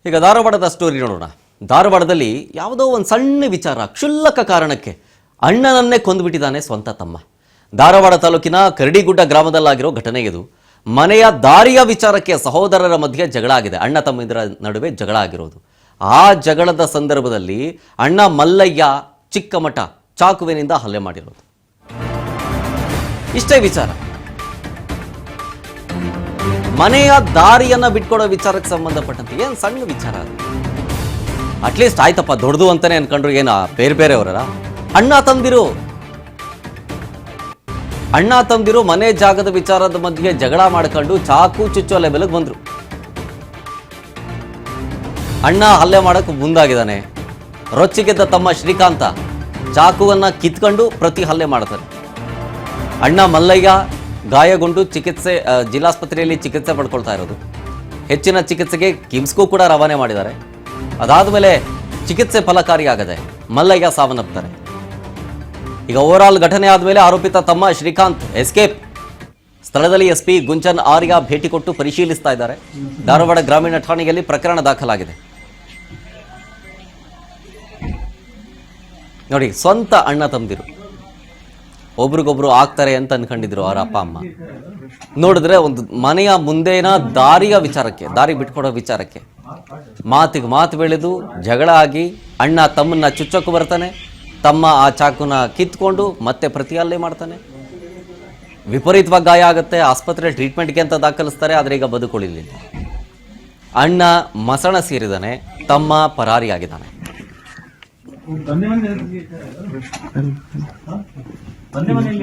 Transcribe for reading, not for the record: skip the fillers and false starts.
ಈಗ ಧಾರವಾಡದ ಸ್ಟೋರಿ ನೋಡೋಣ. ಧಾರವಾಡದಲ್ಲಿ ಯಾವುದೋ ಒಂದು ಸಣ್ಣ ವಿಚಾರ, ಕ್ಷುಲ್ಲಕ ಕಾರಣಕ್ಕೆ ಅಣ್ಣನನ್ನೇ ಕೊಂದುಬಿಟ್ಟಿದ್ದಾನೆ ಸ್ವಂತ ತಮ್ಮ. ಧಾರವಾಡ ತಾಲೂಕಿನ ಕರಡಿಗುಡ್ಡ ಗ್ರಾಮದಲ್ಲಾಗಿರೋ ಘಟನೆ ಇದು. ಮನೆಯ ದಾರಿಯ ವಿಚಾರಕ್ಕೆ ಸಹೋದರರ ಮಧ್ಯೆ ಜಗಳ ಆಗಿದೆ. ಅಣ್ಣ ತಮ್ಮಂದಿರ ನಡುವೆ ಜಗಳ ಆಗಿರೋದು. ಆ ಜಗಳದ ಸಂದರ್ಭದಲ್ಲಿ ಅಣ್ಣ ಮಲ್ಲಯ್ಯ ಚಿಕ್ಕಮಠ ಚಾಕುವಿನಿಂದ ಹಲ್ಲೆ ಮಾಡಿರೋದು. ಇಷ್ಟೇ ವಿಚಾರ. ಮನೆಯ ದಾರಿಯನ್ನ ಬಿಟ್ಕೊಡೋ ವಿಚಾರಕ್ಕೆ ಸಂಬಂಧಪಟ್ಟಂತೆ ಏನು ಸಣ್ಣ ವಿಚಾರ ಅದು. ಅಟ್ಲೀಸ್ಟ್ ಆಯ್ತಪ್ಪ ದೊಡ್ಡದು ಅಂತಾನೆ ಅನ್ಕೊಂಡ್ರು. ಏನ ಬೇರೆ ಬೇರೆಯವರ ಅಣ್ಣ ತಂದಿರು ಮನೆ ಜಾಗದ ವಿಚಾರದ ಮಧ್ಯೆ ಜಗಳ ಮಾಡ್ಕೊಂಡು ಚಾಕು ಚುಚ್ಚೋ ಲೆವೆಲ್ಗೆ ಬಂದ್ರು. ಅಣ್ಣ ಹಲ್ಲೆ ಮಾಡಕ್ಕೆ ಮುಂದಾಗಿದ್ದಾನೆ. ರೊಚ್ಚಿಗೆದ್ದ ತಮ್ಮ ಶ್ರೀಕಾಂತ ಚಾಕುವನ್ನ ಕಿತ್ಕೊಂಡು ಪ್ರತಿ ಹಲ್ಲೆ ಮಾಡ್ತಾನೆ. ಅಣ್ಣ ಮಲ್ಲಯ್ಯ ಗಾಯಗೊಂಡು ಜಿಲ್ಲಾಸ್ಪತ್ರೆಯಲ್ಲಿ ಚಿಕಿತ್ಸೆ ಪಡ್ಕೊಳ್ತಾ ಇರೋದು. ಹೆಚ್ಚಿನ ಚಿಕಿತ್ಸೆಗೆ ಕಿಮ್ಸ್ಗೂ ಕೂಡ ರವಾನೆ ಮಾಡಿದ್ದಾರೆ. ಅದಾದಮೇಲೆ ಚಿಕಿತ್ಸೆ ಫಲಕಾರಿಯಾಗದೆ ಮಲ್ಲಯ್ಯ ಸಾವನ್ನಪ್ತಾರೆ. ಈಗ ಓವರಾಲ್ ಘಟನೆ ಆದಮೇಲೆ ಆರೋಪಿತ ತಮ್ಮ ಶ್ರೀಕಾಂತ್ ಎಸ್ಕೇಪ್. ಸ್ಥಳದಲ್ಲಿ ಎಸ್ಪಿ ಗುಂಚನ್ ಆರ್ಯ ಭೇಟಿ ಕೊಟ್ಟು ಪರಿಶೀಲಿಸ್ತಾ ಇದ್ದಾರೆ. ಧಾರವಾಡ ಗ್ರಾಮೀಣ ಠಾಣೆಯಲ್ಲಿ ಪ್ರಕರಣ ದಾಖಲಾಗಿದೆ. ನೋಡಿ, ಸ್ವಂತ ಅಣ್ಣ ತಮ್ಮದಿರು ಒಬ್ರಿಗೊಬ್ರು ಆಗ್ತಾರೆ ಅಂತ ಅನ್ಕೊಂಡಿದ್ರು ಅವರ ಅಪ್ಪ ಅಮ್ಮ. ನೋಡಿದ್ರೆ ಒಂದು ಮನೆಯ ಮುಂದೇನ ದಾರಿಯ ವಿಚಾರಕ್ಕೆ, ದಾರಿ ಬಿಟ್ಕೊಡೋ ವಿಚಾರಕ್ಕೆ ಮಾತಿಗೆ ಮಾತು ಬೆಳೆದು ಜಗಳ ಆಗಿ ಅಣ್ಣ ತಮ್ಮನ್ನ ಚುಚ್ಚೋಕು ಬರ್ತಾನೆ. ತಮ್ಮ ಆ ಚಾಕುನ ಕಿತ್ಕೊಂಡು ಮತ್ತೆ ಪ್ರತಿ ಹಲ್ಲೆ ಮಾಡ್ತಾನೆ. ವಿಪರೀತವಾಗಿ ಗಾಯ ಆಗುತ್ತೆ. ಆಸ್ಪತ್ರೆ ಟ್ರೀಟ್ಮೆಂಟ್ಗೆ ಅಂತ ದಾಖಲಿಸ್ತಾರೆ. ಆದರೆ ಈಗ ಬದುಕುಳಿಲಿಲ್ಲ. ಅಣ್ಣ ಮಸಣ ಸೇರಿದಾನೆ, ತಮ್ಮ ಪರಾರಿಯಾಗಿದ್ದಾನೆ. ತಂದೆ ಮನೆಯಲ್ಲಿ